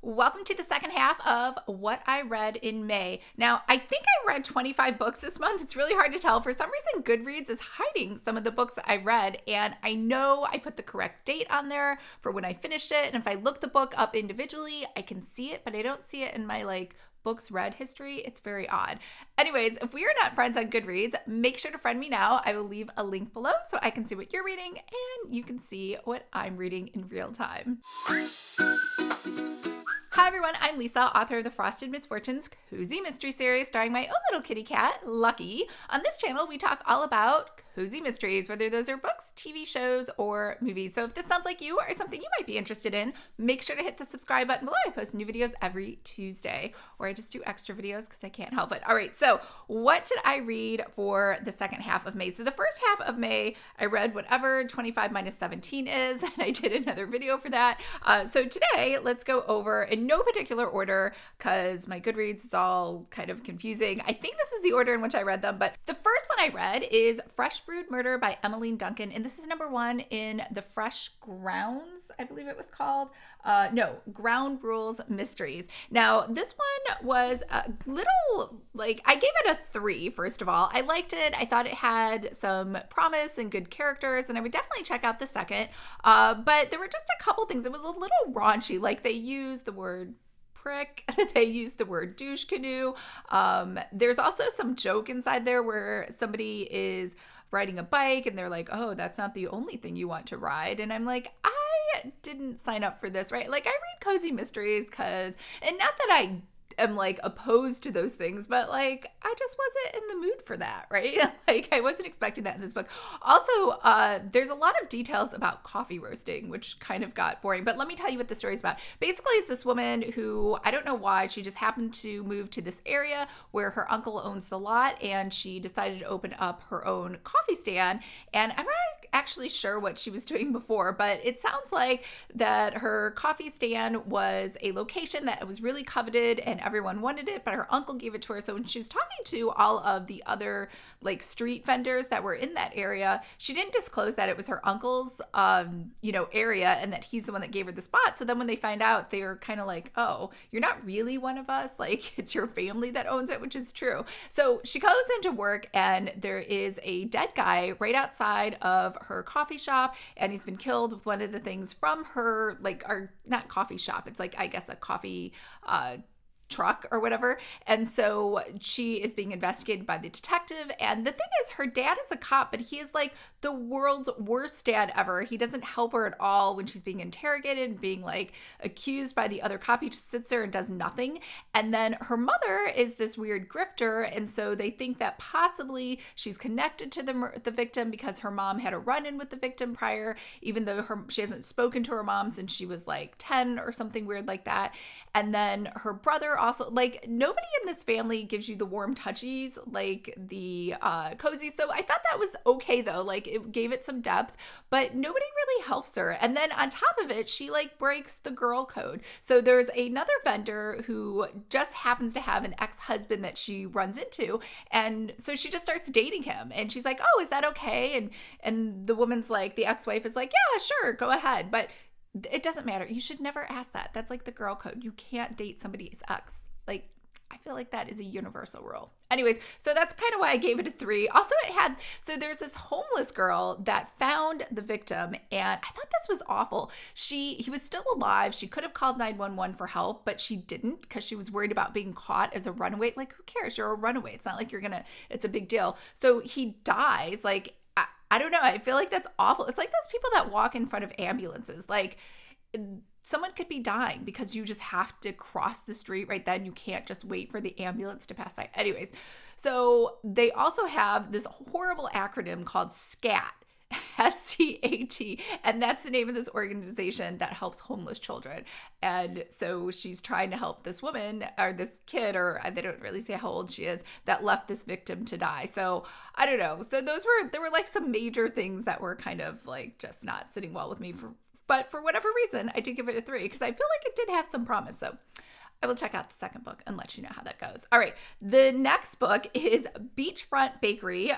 Welcome to the second half of what I read in May. Now, I think I read 25 books this month. It's really hard to tell. For some reason, Goodreads is hiding some of the books that I read, and I know I put the correct date on there for when I finished it, and if I look the book up individually, I can see it, but I don't see it in my books read history. It's very odd. Anyways, if we are not friends on Goodreads, make sure to friend me now. I will leave a link below so I can see what you're reading and you can see what I'm reading in real time. Hi everyone, I'm Lisa, author of the Frosted Misfortunes Cozy Mystery Series starring my own little kitty cat, Lucky. On this channel, we talk all about cozy mysteries, whether those are books, TV shows, or movies. So if this sounds like you or something you might be interested in, make sure to hit the subscribe button below. I post new videos every Tuesday, or I just do extra videos because I can't help it. All right, so what did I read for the second half of May? So the first half of May, I read whatever 25 minus 17 is, and I did another video for that. So today, let's go over in no particular order because my Goodreads is all kind of confusing. I think this is the order in which I read them, but the first one I read is Fresh Brewed Murder by Emmmeline Duncan, and this is number 1 in the Fresh Grounds, I believe it was called. Ground Rules Mysteries. Now, this one was a little, I gave it a 3, first of all. I liked it. I thought it had some promise and good characters, and I would definitely check out the second. But there were just a couple things. It was a little raunchy. They used the word prick. They used the word douche canoe. There's also some joke inside there where somebody is riding a bike and they're like, oh, that's not the only thing you want to ride. And I'm like, I didn't sign up for this, right? I read cozy mysteries and not that I am opposed to those things, but I just wasn't in the mood for that, right? I wasn't expecting that in this book. Also, there's a lot of details about coffee roasting, which kind of got boring, but let me tell you what the story's about. Basically, it's this woman who, I don't know why, she just happened to move to this area where her uncle owns the lot, and she decided to open up her own coffee stand, and I'm not actually sure what she was doing before, but it sounds like that her coffee stand was a location that was really coveted and everyone wanted it, but her uncle gave it to her. So when she was talking to all of the other street vendors that were in that area, she didn't disclose that it was her uncle's area and that he's the one that gave her the spot. So then when they find out, they were kind of like, oh, you're not really one of us, it's your family that owns it, which is true. So she goes into work and there is a dead guy right outside of her coffee shop, and he's been killed with one of the things from her not coffee shop, it's I guess a coffee truck or whatever. And so she is being investigated by the detective. And the thing is, her dad is a cop, but he is the world's worst dad ever. He doesn't help her at all when she's being interrogated and being accused by the other cop. He just sits there and does nothing. And then her mother is this weird grifter. And so they think that possibly she's connected to the victim because her mom had a run-in with the victim prior, even though she hasn't spoken to her mom since she was 10 or something weird like that. And then her brother also, nobody in this family gives you the warm touchies like the Cozies. So I thought that was okay though. It gave it some depth, but nobody really helps her. And then on top of it, she breaks the girl code. So there's another vendor who just happens to have an ex-husband that she runs into. And so she just starts dating him. And she's like, oh, is that okay? And the woman's the ex-wife is like, yeah, sure, go ahead. But it doesn't matter. You should never ask that. That's the girl code. You can't date somebody's ex. I feel that is a universal rule. Anyways, so that's kind of why I gave it a 3. Also, there's this homeless girl that found the victim, and I thought this was awful. He was still alive. She could have called 911 for help, but she didn't because she was worried about being caught as a runaway. Who cares? You're a runaway. It's not it's a big deal. So he dies. I don't know. I feel that's awful. It's those people that walk in front of ambulances. Someone could be dying because you just have to cross the street right then. You can't just wait for the ambulance to pass by. Anyways, so they also have this horrible acronym called SCAT. SCAT, and that's the name of this organization that helps homeless children. And so she's trying to help this woman or this kid, or they don't really say how old she is, that left this victim to die. So I don't know. So there were some major things that were kind of just not sitting well with me but for whatever reason, I did give it a 3 because I feel it did have some promise. So I will check out the second book and let you know how that goes. All right. The next book is Beachfront Bakery,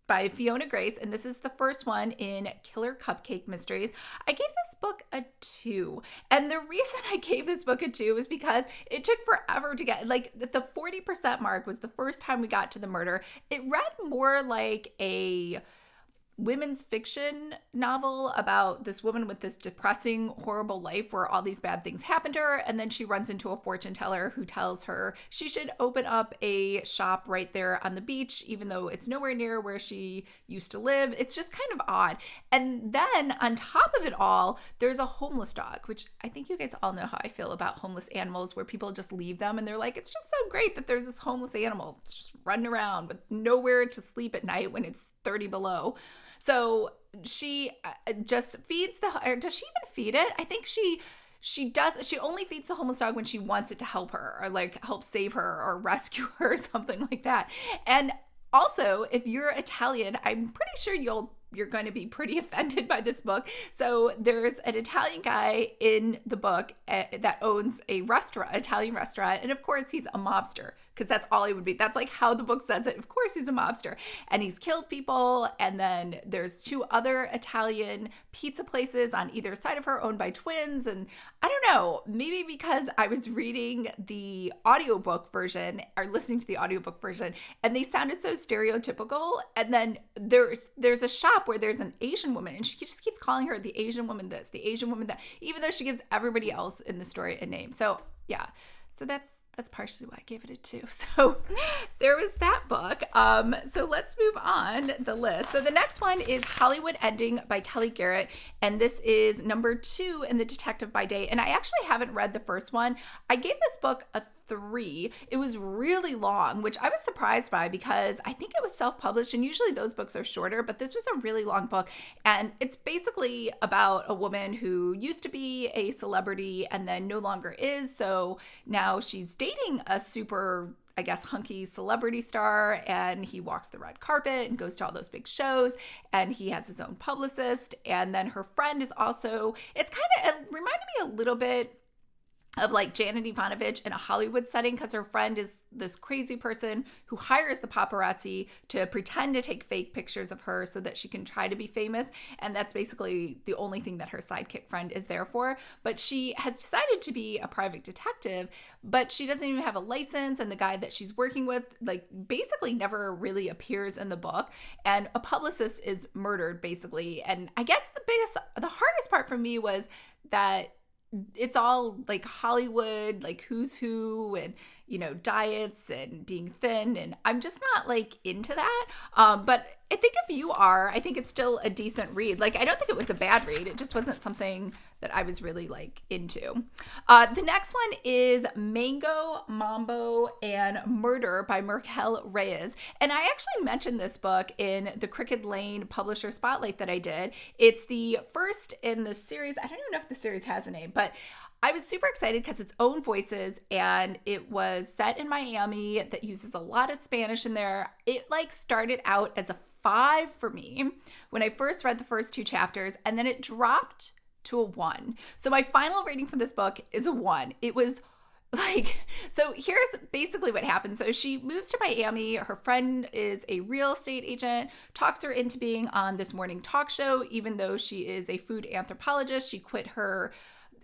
by Fiona Grace, and this is the first one in Killer Cupcake Mysteries. I gave this this book a 2. And the reason I gave this book a 2 is because it took forever to get, like, the 40% mark was the first time we got to the murder. It read more like a women's fiction novel about this woman with this depressing, horrible life where all these bad things happen to her, and then she runs into a fortune teller who tells her she should open up a shop right there on the beach, even though it's nowhere near where she used to live. It's just kind of odd. And then on top of it all, there's a homeless dog, which I think you guys all know how I feel about homeless animals, where people just leave them and they're like, it's just so great that there's this homeless animal. It's just running around with nowhere to sleep at night when it's 30 below. So she just feeds or does she even feed it? I think she does. She only feeds the homeless dog when she wants it to help her or like help save her or rescue her or something like that. And also, if you're Italian, I'm pretty sure you're going to be pretty offended by this book. So there's an Italian guy in the book that owns a Italian restaurant. And of course he's a mobster, because that's all he would be. That's like how the book says it. Of course he's a mobster, and he's killed people. And then there's 2 other Italian pizza places on either side of her owned by twins. And I don't know, maybe because I was reading the audiobook version or listening to the audiobook version and they sounded so stereotypical. And then there's a shop where there's an Asian woman and she just keeps calling her the Asian woman this, the Asian woman that, even though she gives everybody else in the story a name. So yeah, so that's partially why I gave it a 2. So there was that book. So let's move on the list. So the next one is Hollywood Ending by Kellye Garrett. And this is number 2 in the Detective by Day. And I actually haven't read the first one. I gave this book a 3. It was really long, which I was surprised by because I think it was self-published, and usually those books are shorter, but this was a really long book. And it's basically about a woman who used to be a celebrity and then no longer is. So now she's dating a super, I guess, hunky celebrity star, and he walks the red carpet and goes to all those big shows, and he has his own publicist. And then her friend is also, it reminded me a little bit of like Janet Ivanovich in a Hollywood setting, because her friend is this crazy person who hires the paparazzi to pretend to take fake pictures of her so that she can try to be famous. And that's basically the only thing that her sidekick friend is there for. But she has decided to be a private detective, but she doesn't even have a license. And the guy that she's working with, like, basically never really appears in the book. And a publicist is murdered, basically. And I guess the hardest part for me was that it's all like Hollywood, like who's who, and, you know, diets and being thin. And I'm just not like into that. But I think if you are, I think it's still a decent read. Like, I don't think it was a bad read. It just wasn't something that I was really like into. The next one is Mango, Mambo, and Murder by Raquel Reyes. And I actually mentioned this book in the Crooked Lane Publisher Spotlight that I did. It's the first in the series. I don't even know if the series has a name, but I was super excited because it's own voices, and it was set in Miami that uses a lot of Spanish in there. It like started out as a 5 for me when I first read the first 2 chapters, and then it dropped to a 1. So my final rating for this book is a 1. It was like, so here's basically what happened. So she moves to Miami. Her friend is a real estate agent, talks her into being on this morning talk show, even though she is a food anthropologist. She quit her,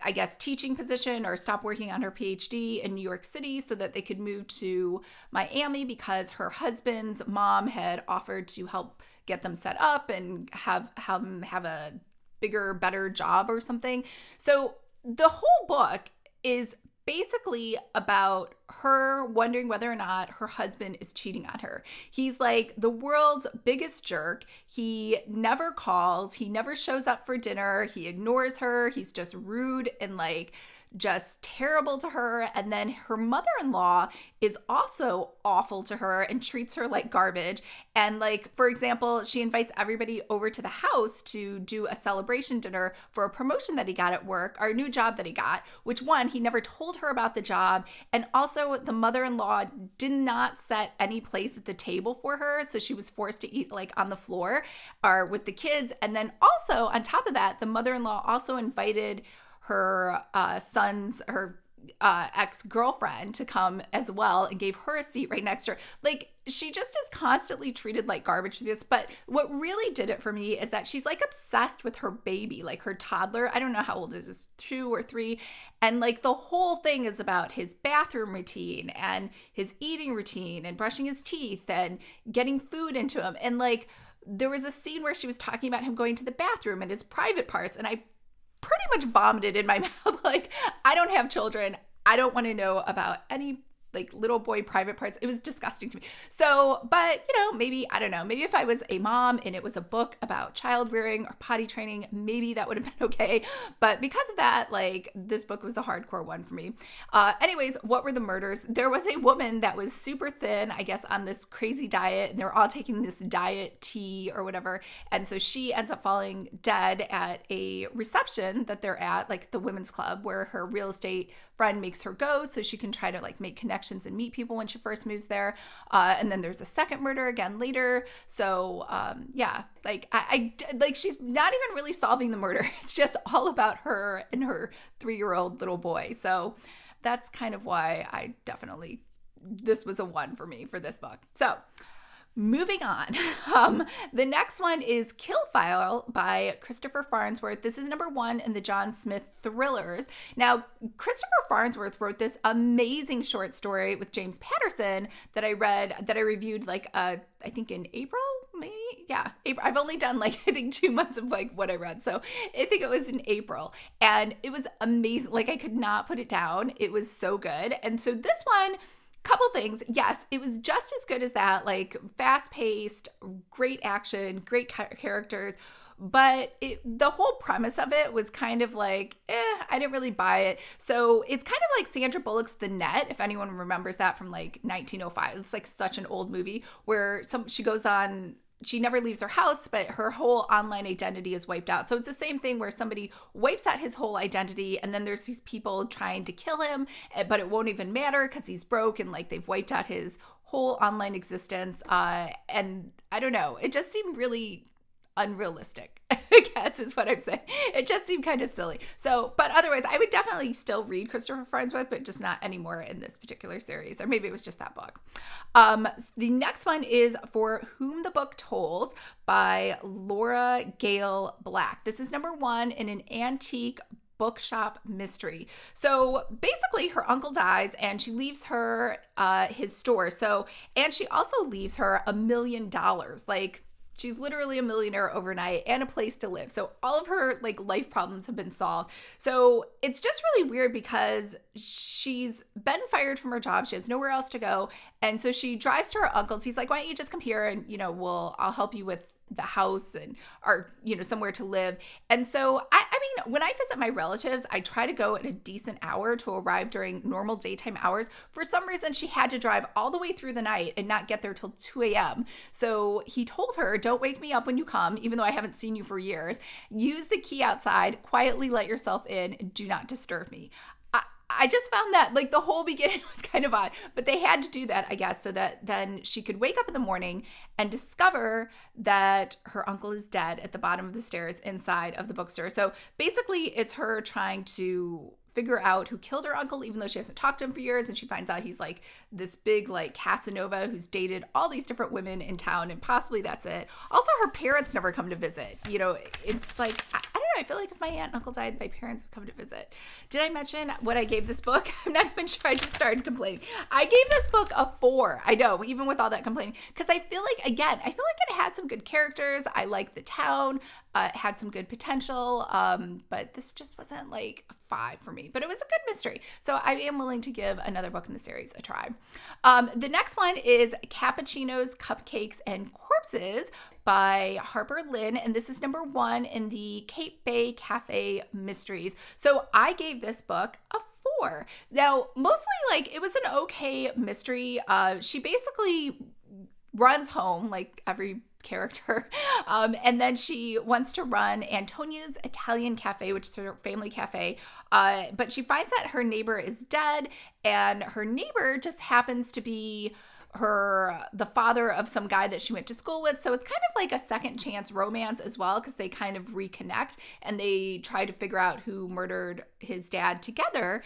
I guess, teaching position or stopped working on her PhD in New York City so that they could move to Miami because her husband's mom had offered to help get them set up and have them have a bigger, better job or something. So the whole book is basically about her wondering whether or not her husband is cheating on her. He's like the world's biggest jerk. He never calls. He never shows up for dinner. He ignores her. He's just rude and like just terrible to her. And then her mother-in-law is also awful to her and treats her like garbage. And like, for example, she invites everybody over to the house to do a celebration dinner for a promotion that he got at work, or a new job that he got, which one, he never told her about the job. And also the mother-in-law did not set any place at the table for her. So she was forced to eat like on the floor or with the kids. And then also on top of that, the mother-in-law also invited her ex-girlfriend to come as well and gave her a seat right next to her. Like, she just is constantly treated like garbage through this. But what really did it for me is that she's like obsessed with her baby, like her toddler. I don't know how old is this, 2 or 3. And like the whole thing is about his bathroom routine and his eating routine and brushing his teeth and getting food into him. And like, there was a scene where she was talking about him going to the bathroom and his private parts. And I pretty much vomited in my mouth. Like, I don't have children. I don't want to know about any like little boy private parts. It was disgusting to me. So, but you know, maybe, I don't know, maybe if I was a mom and it was a book about child rearing or potty training, maybe that would have been okay. But because of that, like, this book was a hardcore one for me. Anyways, what were the murders? There was a woman that was super thin, I guess, on this crazy diet, and they're all taking this diet tea or whatever. And so she ends up falling dead at a reception that they're at, like the women's club, where her real estate friend makes her go so she can try to like make connections and meet people when she first moves there. And then there's a second murder again later. So yeah, like I like, she's not even really solving the murder. It's just all about her and her 3-year-old little boy. So that's kind of why I definitely, this was a 1 for me for this book. So moving on. The next one is Kill File by Christopher Farnsworth. This is number 1 in the John Smith thrillers. Now, Christopher Farnsworth wrote this amazing short story with James Patterson that I read, that I reviewed like, I think in April, maybe? Yeah, April. I've only done like, I think 2 months of like what I read. So I think it was in April, and it was amazing. Like, I could not put it down. It was so good. And so this one, couple things. Yes, it was just as good as that, like fast-paced, great action, great characters, but the whole premise of it was kind of like, I didn't really buy it. So it's kind of like Sandra Bullock's The Net, if anyone remembers that from like 1905. It's like such an old movie where she never leaves her house, but her whole online identity is wiped out. So it's the same thing where somebody wipes out his whole identity, and then there's these people trying to kill him, but it won't even matter because he's broke and like they've wiped out his whole online existence. And I don't know, it just seemed really unrealistic, I guess is what I'm saying. It just seemed kind of silly. So, but otherwise, I would definitely still read Christopher Farnsworth, but just not anymore in this particular series, or maybe it was just that book. The next one is For Whom the Book Tolls by Laura Gail Black. This is number 1 in an antique bookshop mystery. So basically her uncle dies and she leaves her his store. So, and she also leaves her $1 million. Like, she's literally a millionaire overnight and a place to live. So all of her like life problems have been solved. So it's just really weird because she's been fired from her job. She has nowhere else to go. And so she drives to her uncle's. He's like, why don't you just come here and, you know, I'll help you with the house and, or, you know, somewhere to live. And so, I mean, when I visit my relatives, I try to go at a decent hour to arrive during normal daytime hours. For some reason, she had to drive all the way through the night and not get there till 2 a.m. So he told her, don't wake me up when you come, even though I haven't seen you for years. Use the key outside, quietly let yourself in, and do not disturb me. I just found that like the whole beginning was kind of odd, but they had to do that, I guess, so that then she could wake up in the morning and discover that her uncle is dead at the bottom of the stairs inside of the bookstore. So basically it's her trying to figure out who killed her uncle, even though she hasn't talked to him for years. And she finds out he's like this big like Casanova who's dated all these different women in town, and possibly that's it. Also, her parents never come to visit. You know, it's like, I don't know, I feel like if my aunt and uncle died, my parents would come to visit. Did I mention what I gave this book? I'm not even sure. I just started complaining. I gave this book a 4. I know, even with all that complaining, because I feel like, again, I feel like it had some good characters. I liked the town. It had some good potential, but this just wasn't like a 5 for me. But it was a good mystery, so I am willing to give another book in the series a try. The next one is Cappuccinos, Cupcakes, and Corpses by Harper Lynn, and this is number 1 in the Cape Bay Cafe Mysteries. So I gave this book a 4. Now, mostly like it was an okay mystery. She basically runs home like every character, and then she wants to run Antonia's Italian Cafe, which is her family cafe, but she finds that her neighbor is dead, and her neighbor just happens to be the father of some guy that she went to school with. So it's kind of like a second chance romance as well, because they kind of reconnect and they try to figure out who murdered his dad together,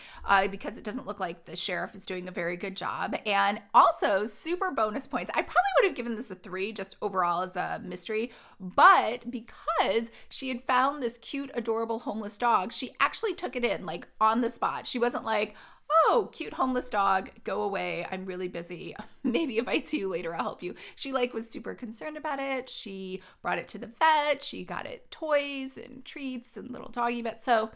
because it doesn't look like the sheriff is doing a very good job. And also super bonus points. I probably would have given this a 3 just overall as a mystery, but because she had found this cute, adorable homeless dog, she actually took it in like on the spot. She wasn't like, oh, cute homeless dog, go away, I'm really busy. Maybe if I see you later, I'll help you. She like was super concerned about it. She brought it to the vet. She got it toys and treats and little doggy bits. So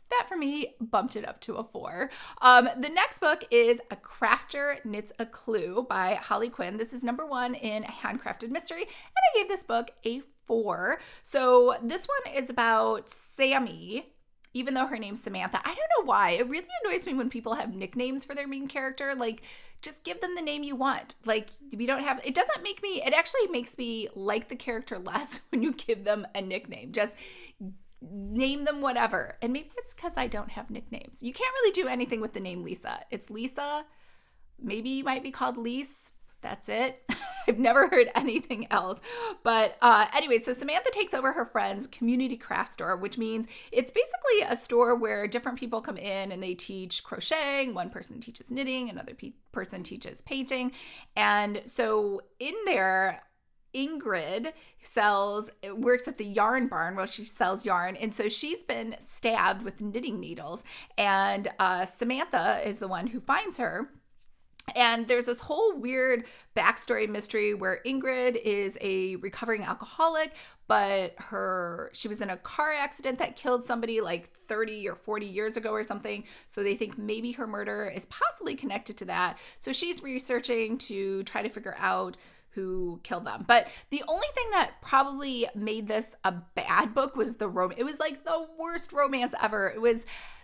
that for me bumped it up to a 4. The next book is A Crafter Knits a Clue by Holly Quinn. This is number 1 in Handcrafted Mystery, and I gave this book a 4. So this one is about Sammy, even though her name's Samantha. I don't know why. It really annoys me when people have nicknames for their main character. Like, just give them the name you want. Like, we don't have, it doesn't make me, it actually makes me like the character less when you give them a nickname. Just name them whatever. And maybe it's because I don't have nicknames. You can't really do anything with the name Lisa. It's Lisa. Maybe you might be called Lise. That's it. I've never heard anything else. But anyway, so Samantha takes over her friend's community craft store, which means it's basically a store where different people come in and they teach crocheting. One person teaches knitting, another person teaches painting. And so in there, Ingrid works at the yarn barn where she sells yarn. And so she's been stabbed with knitting needles. And Samantha is the one who finds her. And there's this whole weird backstory mystery where Ingrid is a recovering alcoholic, but she was in a car accident that killed somebody like 30 or 40 years ago or something. So they think maybe her murder is possibly connected to that. So she's researching to try to figure out who killed them. But the only thing that probably made this a bad book was the romance. It was like the worst romance ever.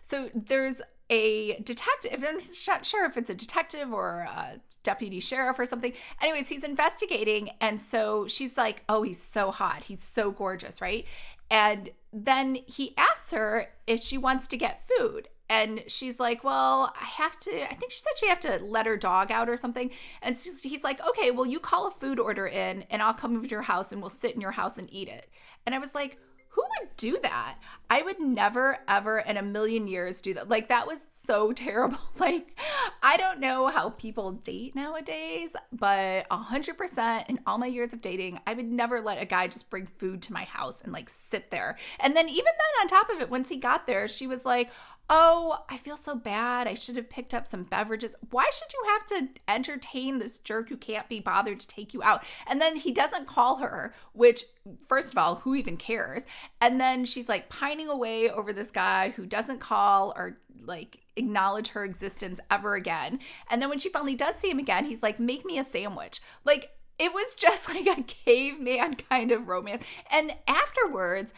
So there's a detective, I'm not sure if it's a detective or a deputy sheriff or something. Anyways, he's investigating, and so she's like, oh, he's so hot, he's so gorgeous, right? And then he asks her if she wants to get food. And she's like, well, I think she said she have to let her dog out or something. And he's like, okay, well, you call a food order in and I'll come over to your house and we'll sit in your house and eat it. And I was like, who would do that? I would never, ever in a million years do that. Like, that was so terrible. Like, I don't know how people date nowadays, but 100% in all my years of dating, I would never let a guy just bring food to my house and like sit there. And then even then on top of it, once he got there, she was like, oh, I feel so bad. I should have picked up some beverages. Why should you have to entertain this jerk who can't be bothered to take you out? And then he doesn't call her, which, first of all, who even cares? And then she's like pining away over this guy who doesn't call or like acknowledge her existence ever again. And then when she finally does see him again, he's like, make me a sandwich. Like, it was just like a caveman kind of romance. And afterwards,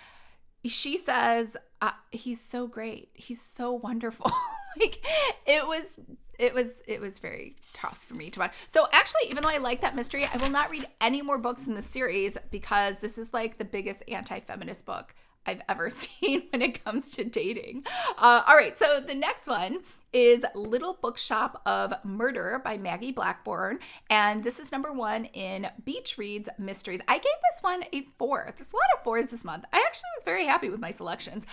she says, he's so great. He's so wonderful. Like, it was very tough for me to watch. So actually, even though I like that mystery, I will not read any more books in the series because this is like the biggest anti-feminist book I've ever seen when it comes to dating. All right, so the next one is Little Bookshop of Murder by Maggie Blackburn, and this is number 1 in Beach Reads Mysteries. I gave this one a 4. There's a lot of 4s this month. I actually was very happy with my selections.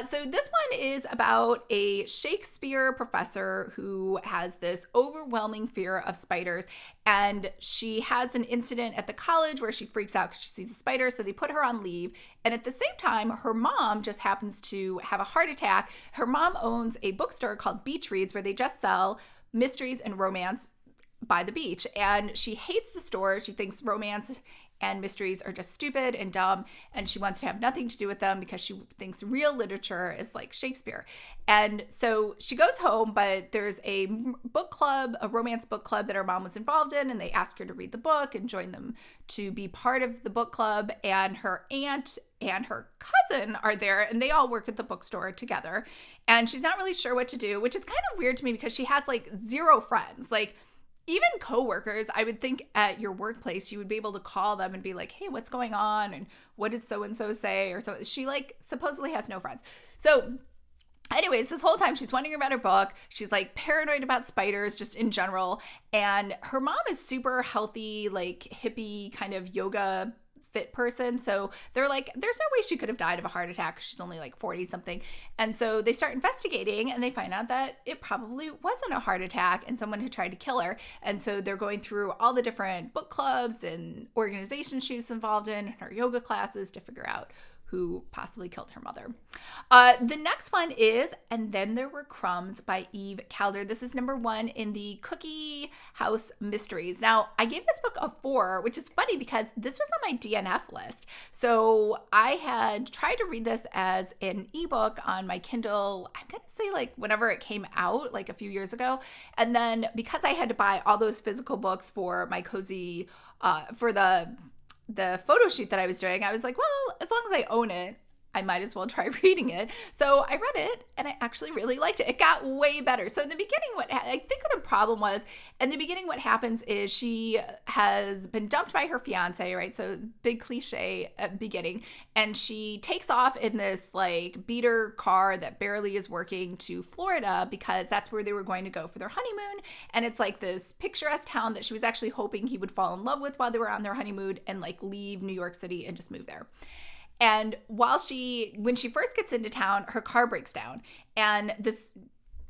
So this one is about a Shakespeare professor who has this overwhelming fear of spiders, and she has an incident at the college where she freaks out because she sees a spider, so they put her on leave. And at the same time, her mom just happens to have a heart attack. Her mom owns a bookstore called Beach Reads where they just sell mysteries and romance by the beach. And she hates the store. She thinks romance and mysteries are just stupid and dumb, and she wants to have nothing to do with them because she thinks real literature is like Shakespeare. And so she goes home, but there's a book club, a romance book club that her mom was involved in, and they ask her to read the book and join them to be part of the book club. And her aunt and her cousin are there, and they all work at the bookstore together. And she's not really sure what to do, which is kind of weird to me because she has like 0 friends. Like, even coworkers, I would think at your workplace, you would be able to call them and be like, hey, what's going on? And what did so-and-so say? Or so. She like supposedly has no friends. So Anyways, this whole time she's wondering about her book. She's like paranoid about spiders just in general. And her mom is super healthy, like hippie kind of yoga fit person. So they're like, there's no way she could have died of a heart attack. She's only like 40 something. And so they start investigating and they find out that it probably wasn't a heart attack and someone had tried to kill her. And so they're going through all the different book clubs and organizations she was involved in, her yoga classes to figure out who possibly killed her mother. The next one is And Then There Were Crumbs by Eve Calder. This is number 1 in the Cookie House Mysteries. Now, I gave this book a 4, which is funny because this was on my DNF list. So I had tried to read this as an ebook on my Kindle, I'm going to say like whenever it came out, like a few years ago. And then because I had to buy all those physical books for my Cozy, for the photo shoot that I was doing, I was like, well, as long as I own it, I might as well try reading it. So I read it and I actually really liked it. It got way better. So in the beginning, I think what the problem was, in the beginning, what happens is she has been dumped by her fiance, right? So big cliche at beginning. And she takes off in this like beater car that barely is working to Florida because that's where they were going to go for their honeymoon. And it's like this picturesque town that she was actually hoping he would fall in love with while they were on their honeymoon and like leave New York City and just move there. And when she first gets into town, her car breaks down and this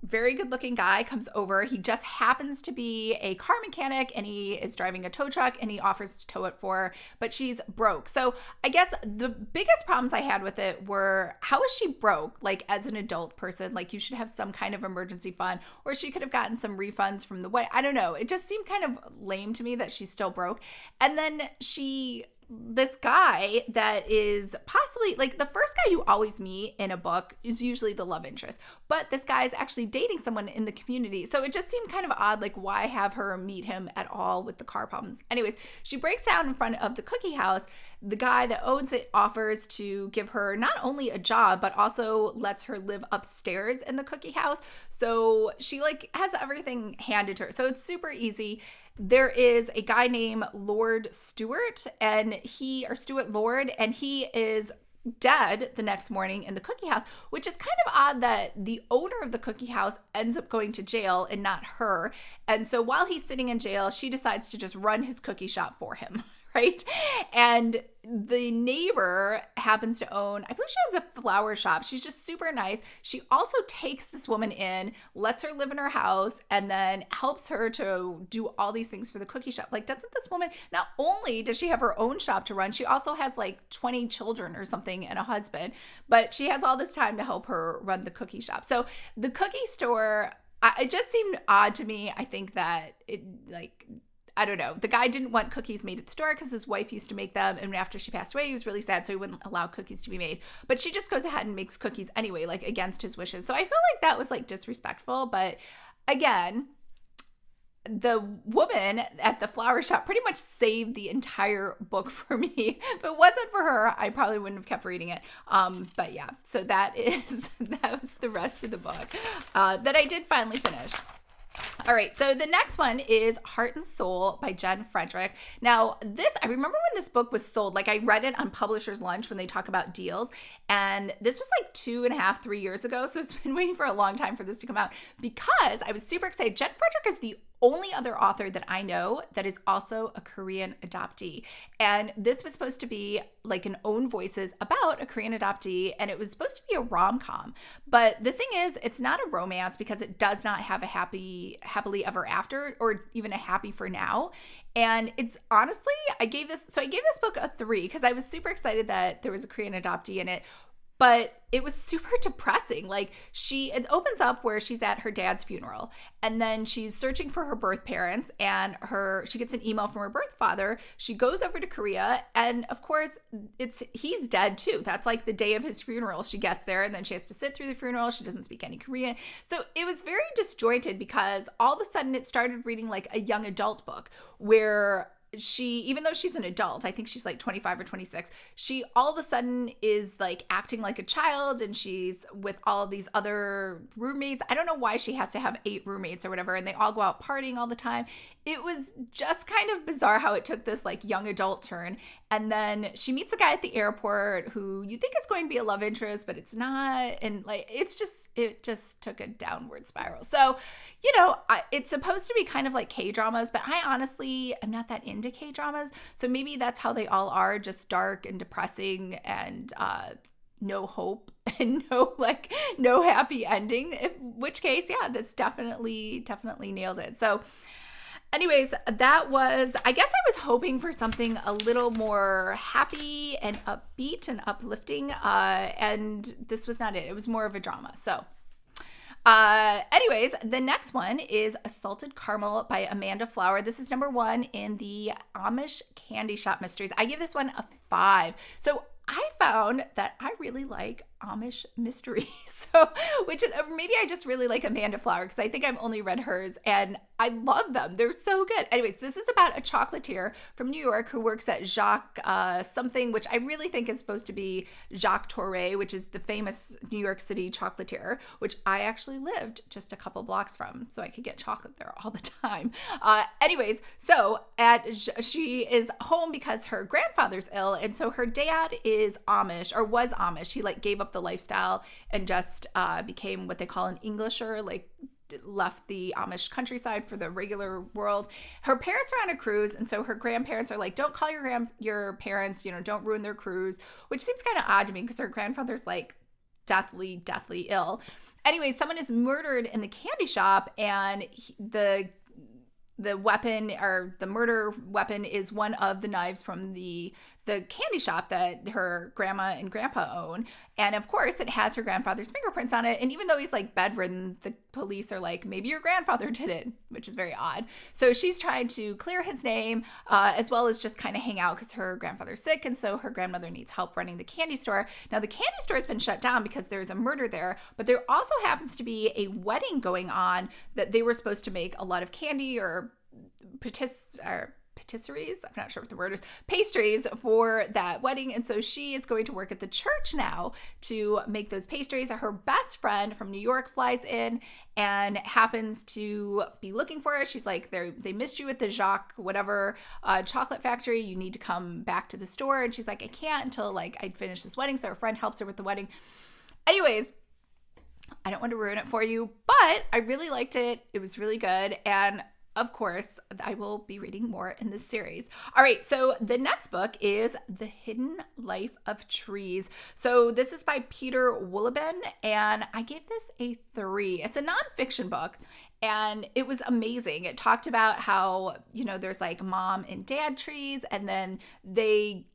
very good looking guy comes over. He just happens to be a car mechanic and he is driving a tow truck and he offers to tow it for her, but she's broke. So I guess the biggest problems I had with it were, how is she broke? Like as an adult person, like you should have some kind of emergency fund, or she could have gotten some refunds from the way, I don't know. It just seemed kind of lame to me that she's still broke. And then this guy that is possibly like the first guy you always meet in a book is usually the love interest, but this guy is actually dating someone in the community. So it just seemed kind of odd, like why have her meet him at all with the car problems? Anyways, she breaks down in front of the cookie house. The guy that owns it offers to give her not only a job, but also lets her live upstairs in the cookie house. So she like has everything handed to her. So it's super easy. There is a guy named Lord Stewart Stuart Lord, and he is dead the next morning in the cookie house, which is kind of odd that the owner of the cookie house ends up going to jail and not her. And so while he's sitting in jail, she decides to just run his cookie shop for him. Right? And the neighbor happens to own, I believe she owns a flower shop. She's just super nice. She also takes this woman in, lets her live in her house, and then helps her to do all these things for the cookie shop. Like, doesn't this woman, not only does she have her own shop to run, she also has like 20 children or something and a husband, but she has all this time to help her run the cookie shop. So the cookie store, it just seemed odd to me. I think that I don't know. The guy didn't want cookies made at the store because his wife used to make them. And after she passed away, he was really sad. So he wouldn't allow cookies to be made. But she just goes ahead and makes cookies anyway, like against his wishes. So I feel like that was like disrespectful. But again, the woman at the flower shop pretty much saved the entire book for me. If it wasn't for her, I probably wouldn't have kept reading it. But yeah, so that was the rest of the book that I did finally finish. All right, so the next one is Heart and Soul by Jen Frederick. Now, I remember when this book was sold, like I read it on Publisher's Lunch when they talk about deals, and this was like 2.5, 3 years ago, so it's been waiting for a long time for this to come out because I was super excited. Jen Frederick is the only other author that I know that is also a Korean adoptee. And this was supposed to be like an Own Voices about a Korean adoptee, and it was supposed to be a rom-com. But the thing is, it's not a romance because it does not have a happily ever after or even a happy for now. And it's honestly, I gave this book a 3 because I was super excited that there was a Korean adoptee in it. But it was super depressing. Like it opens up where she's at her dad's funeral and then she's searching for her birth parents and she gets an email from her birth father. She goes over to Korea and of course he's dead too. That's like the day of his funeral. She gets there and then she has to sit through the funeral. She doesn't speak any Korean. So it was very disjointed because all of a sudden it started reading like a young adult book where even though she's an adult, I think she's like 25 or 26, she all of a sudden is like acting like a child and she's with all of these other roommates. I don't know why she has to have 8 roommates or whatever, and they all go out partying all the time. It was just kind of bizarre how it took this like young adult turn. And then she meets a guy at the airport who you think is going to be a love interest, but it's not. And like, it just took a downward spiral. So, it's supposed to be kind of like K-dramas, but I honestly am not that into K-dramas. So maybe that's how they all are, just dark and depressing and no hope and no happy ending. Which case, yeah, that's definitely nailed it. So anyways, that was, I guess I was hoping for something a little more happy and upbeat and uplifting. And this was not it. It was more of a drama. So anyways, the next one is Salted Caramel by Amanda Flower. This is number 1 in the Amish Candy Shop Mysteries. I give this one a 5. So I found that I really like Amish mysteries. So, which is, maybe I just really like Amanda Flower because I think I've only read hers and I love them. They're so good. Anyways, this is about a chocolatier from New York who works at Jacques something, which I really think is supposed to be Jacques Torre, which is the famous New York City chocolatier, which I actually lived just a couple blocks from, so I could get chocolate there all the time. Anyways, so she is home because her grandfather's ill, and so her dad is Amish, or was Amish. He gave up the lifestyle and just became what they call an Englisher, left the Amish countryside for the regular world. Her parents are on a cruise, and so her grandparents are like, don't call your parents, don't ruin their cruise, which seems kind of odd to me because her grandfather's deathly ill. Anyway, someone is murdered in the candy shop, and the weapon, or the murder weapon, is one of the knives from the candy shop that her grandma and grandpa own. And of course, it has her grandfather's fingerprints on it. And even though he's bedridden, the police are like, maybe your grandfather did it, which is very odd. So she's trying to clear his name, as well as just kind of hang out because her grandfather's sick. And so her grandmother needs help running the candy store. Now, the candy store has been shut down because there's a murder there, but there also happens to be a wedding going on that they were supposed to make a lot of candy or patisseries, I'm not sure what the word is, pastries for that wedding. And so she is going to work at the church now to make those pastries. Her best friend from New York flies in and happens to be looking for her. She's like, they missed you at the Jacques whatever chocolate factory. You need to come back to the store. And she's like, I can't until I finish this wedding. So her friend helps her with the wedding. Anyways, I don't want to ruin it for you, but I really liked it. It was really good. And of course, I will be reading more in this series. All right, so the next book is The Hidden Life of Trees. So this is by Peter Wohlleben, and I gave this a 3. It's a nonfiction book, and it was amazing. It talked about how, there's mom and dad trees, and then they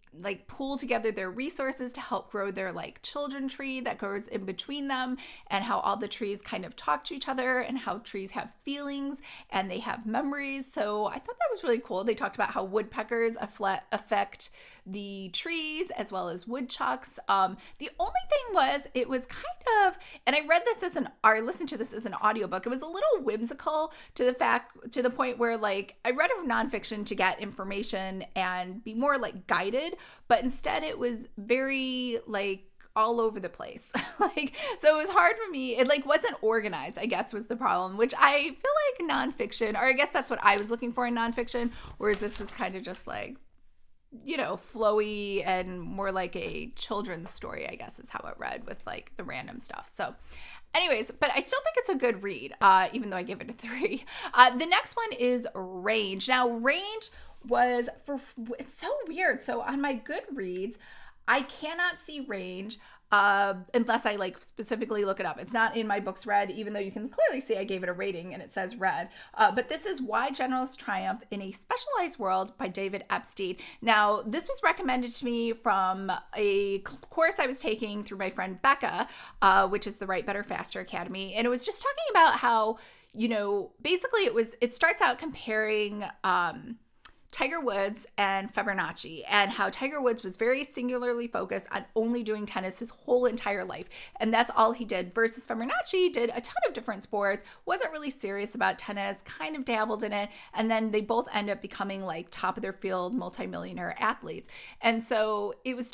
pool together their resources to help grow their children tree that grows in between them, and how all the trees kind of talk to each other, and how trees have feelings and they have memories. So I thought that was really cool. They talked about how woodpeckers affect the trees as well as woodchucks. The only thing was, it was kind of, and I read this listened to this as an audiobook. It was a little whimsical to the point where I read a nonfiction to get information and be more guided, but instead it was very all over the place. So it was hard for me. It wasn't organized, I guess, was the problem, which I feel nonfiction, or I guess that's what I was looking for in nonfiction, whereas this was kind of just flowy and more like a children's story, I guess is how it read, with the random stuff. So anyways, but I still think it's a good read, even though I give it a 3. The next one is Range. Now, Range it's so weird. So on my Goodreads, I cannot see Range unless I specifically look it up. It's not in my books read, even though you can clearly see I gave it a rating and it says read. But this is Why Generals Triumph in a Specialized World by David Epstein. Now, this was recommended to me from a course I was taking through my friend Becca, which is the Write Better Faster Academy. And it was just talking about how, basically it starts out comparing Tiger Woods and Fibonacci, and how Tiger Woods was very singularly focused on only doing tennis his whole entire life, and that's all he did, versus Fibonacci did a ton of different sports, wasn't really serious about tennis, kind of dabbled in it, and then they both end up becoming top of their field multimillionaire athletes. And so it was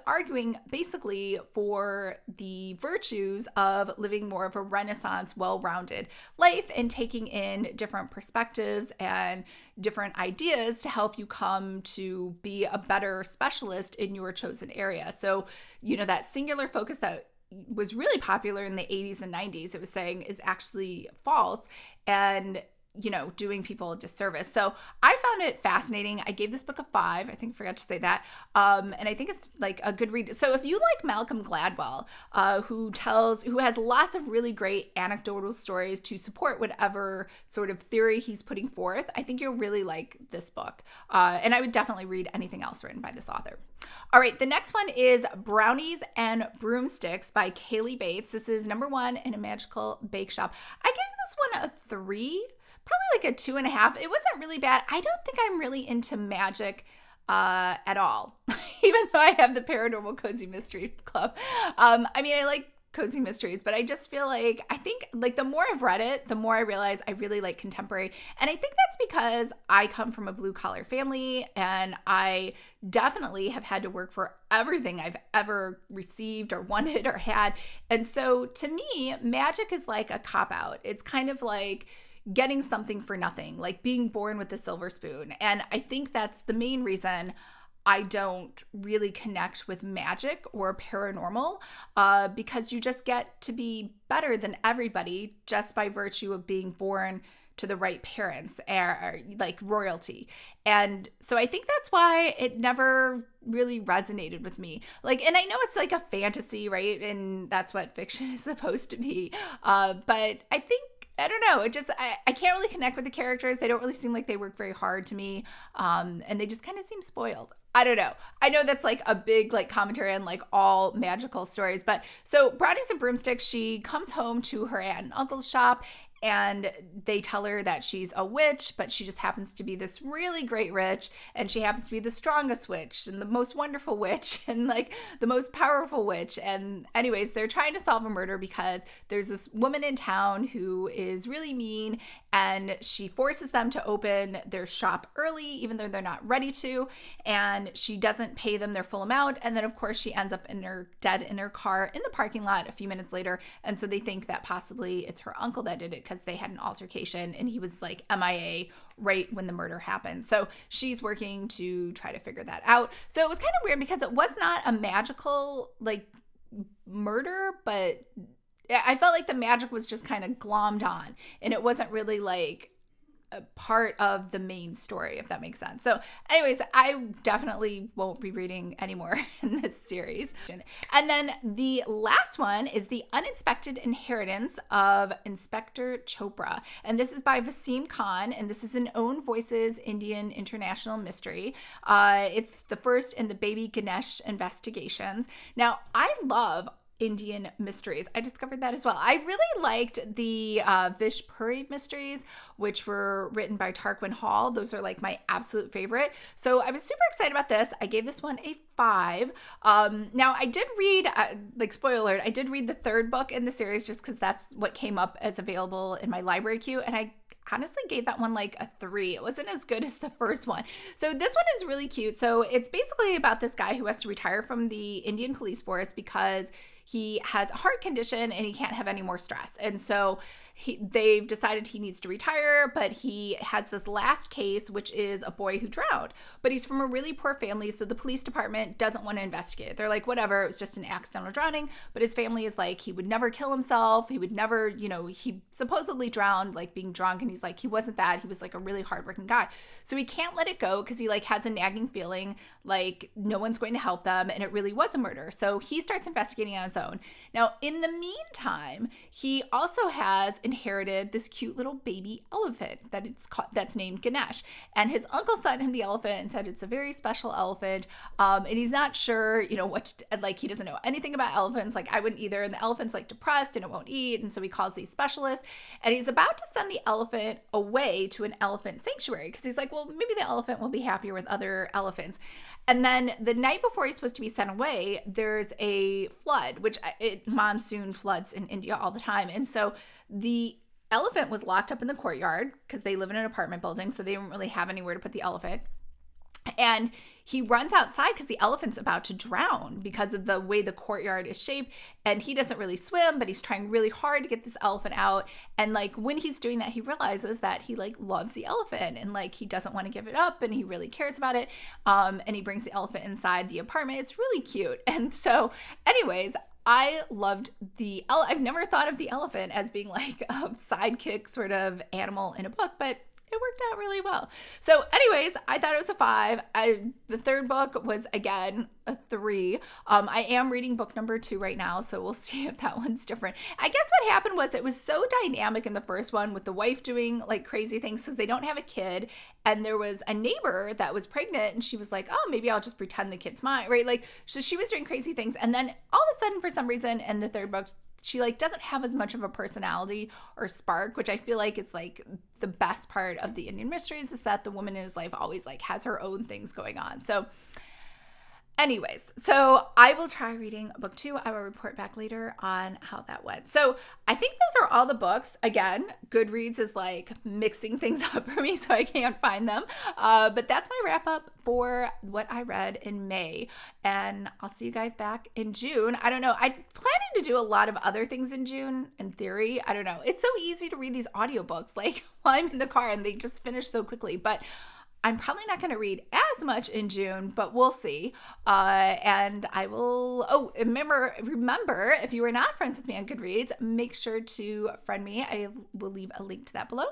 arguing basically for the virtues of living more of a Renaissance, well-rounded life and taking in different perspectives and different ideas ideas to help you come to be a better specialist in your chosen area. So, that singular focus that was really popular in the 80s and 90s, it was saying is actually false and doing people a disservice. So I found it fascinating. I gave this book a 5. I think I forgot to say that. And I think it's like a good read. So if you like Malcolm Gladwell, who has lots of really great anecdotal stories to support whatever sort of theory he's putting forth, I think you'll really like this book. And I would definitely read anything else written by this author. All right, the next one is Brownies and Broomsticks by Kellye Bates. This is number 1 in a magical bake shop. I gave this one a 3. Probably like a 2.5. It wasn't really bad. I don't think I'm really into magic at all, even though I have the Paranormal Cozy Mystery Club. I like cozy mysteries, but I just feel like, I think like the more I've read it, the more I realize I really like contemporary. And I think that's because I come from a blue collar family and I definitely have had to work for everything I've ever received or wanted or had. And so to me, magic is like a cop out. It's kind of like getting something for nothing, like being born with a silver spoon. And I think that's the main reason I don't really connect with magic or paranormal, because you just get to be better than everybody just by virtue of being born to the right parents, or like royalty. And so I think that's why it never really resonated with me. Like, and I know it's like a fantasy, right? And that's what fiction is supposed to be. But I think, I don't know. It just, I can't really connect with the characters. They don't really seem like they work very hard to me. And they just kind of seem spoiled. I don't know. I know that's like a big like commentary on like all magical stories. But so Brownies and Broomsticks, she comes home to her aunt and uncle's shop and they tell her that she's a witch, but she just happens to be this really great witch, and she happens to be the strongest witch and the most wonderful witch and like the most powerful witch. And anyways, they're trying to solve a murder because there's this woman in town who is really mean, and she forces them to open their shop early, even though they're not ready to, and she doesn't pay them their full amount. And then of course she ends up dead in her car in the parking lot a few minutes later. And so they think that possibly it's her uncle that did it, because they had an altercation and he was like MIA right when the murder happened. So she's working to try to figure that out. So it was kind of weird because it was not a magical like murder, but I felt like the magic was just kind of glommed on, and it wasn't really like a part of the main story, if that makes sense. So anyways, I definitely won't be reading anymore in this series. And then the last one is The Unexpected Inheritance of Inspector Chopra. And this is by Vaseem Khan, and this is an Own Voices Indian international mystery. It's the first in the Baby Ganesh investigations. Now, I love Indian mysteries. I discovered that as well. I really liked the Vishpuri mysteries, which were written by Tarquin Hall. Those are like my absolute favorite. So I was super excited about this. I gave this one a 5. Now I did read, like spoiler alert, I did read the 3rd book in the series just because that's what came up as available in my library queue, and I honestly gave that one like a 3. It wasn't as good as the first one. So this one is really cute. So it's basically about this guy who has to retire from the Indian police force because he has a heart condition and he can't have any more stress. And so they've decided he needs to retire, but he has this last case, which is a boy who drowned. But he's from a really poor family, so the police department doesn't want to investigate it. They're like, whatever, it was just an accidental drowning. But his family is like, he would never kill himself. He would never, he supposedly drowned, like being drunk. And he's like, he wasn't that. He was like a really hardworking guy. So he can't let it go because he like has a nagging feeling like no one's going to help them. And it really was a murder. So he starts investigating on his own. Now, in the meantime, he also has inherited this cute little baby elephant that's named Ganesh, and his uncle sent him the elephant and said it's a very special elephant, and he's not sure like he doesn't know anything about elephants, like I wouldn't either, and the elephant's like depressed and it won't eat, and so he calls these specialists, and he's about to send the elephant away to an elephant sanctuary because he's like, well, maybe the elephant will be happier with other elephants. And then the night before he's supposed to be sent away, there's a flood, which monsoon floods in India all the time. And so the elephant was locked up in the courtyard because they live in an apartment building, so they didn't really have anywhere to put the elephant. And he runs outside because the elephant's about to drown because of the way the courtyard is shaped. And he doesn't really swim, but he's trying really hard to get this elephant out. And like when he's doing that, he realizes that he like loves the elephant and like he doesn't want to give it up and he really cares about it. And he brings the elephant inside the apartment. It's really cute. And so anyways, I loved I've never thought of the elephant as being like a sidekick sort of animal in a book, but it worked out really well. So anyways, I thought it was a 5. The third book was, again, a 3. I am reading book number 2 right now, so we'll see if that one's different. I guess what happened was it was so dynamic in the first one with the wife doing like crazy things because they don't have a kid. And there was a neighbor that was pregnant and she was like, oh, maybe I'll just pretend the kid's mine, right? Like, so she was doing crazy things. And then all of a sudden, for some reason, in the third book, she like doesn't have as much of a personality or spark, which I feel like is like the best part of the Indian mysteries is that the woman in his life always like has her own things going on. So anyways, so I will try reading book 2. I will report back later on how that went. So I think those are all the books. Again, Goodreads is like mixing things up for me, so I can't find them. But that's my wrap up for what I read in May. And I'll see you guys back in June. I don't know. I'm planning to do a lot of other things in June, in theory. I don't know. It's so easy to read these audiobooks like while I'm in the car and they just finish so quickly. But I'm probably not going to read as much in June, but we'll see. And I will, remember, if you are not friends with me on Goodreads, make sure to friend me. I will leave a link to that below.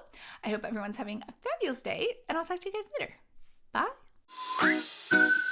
I hope everyone's having a fabulous day, and I'll talk to you guys later. Bye.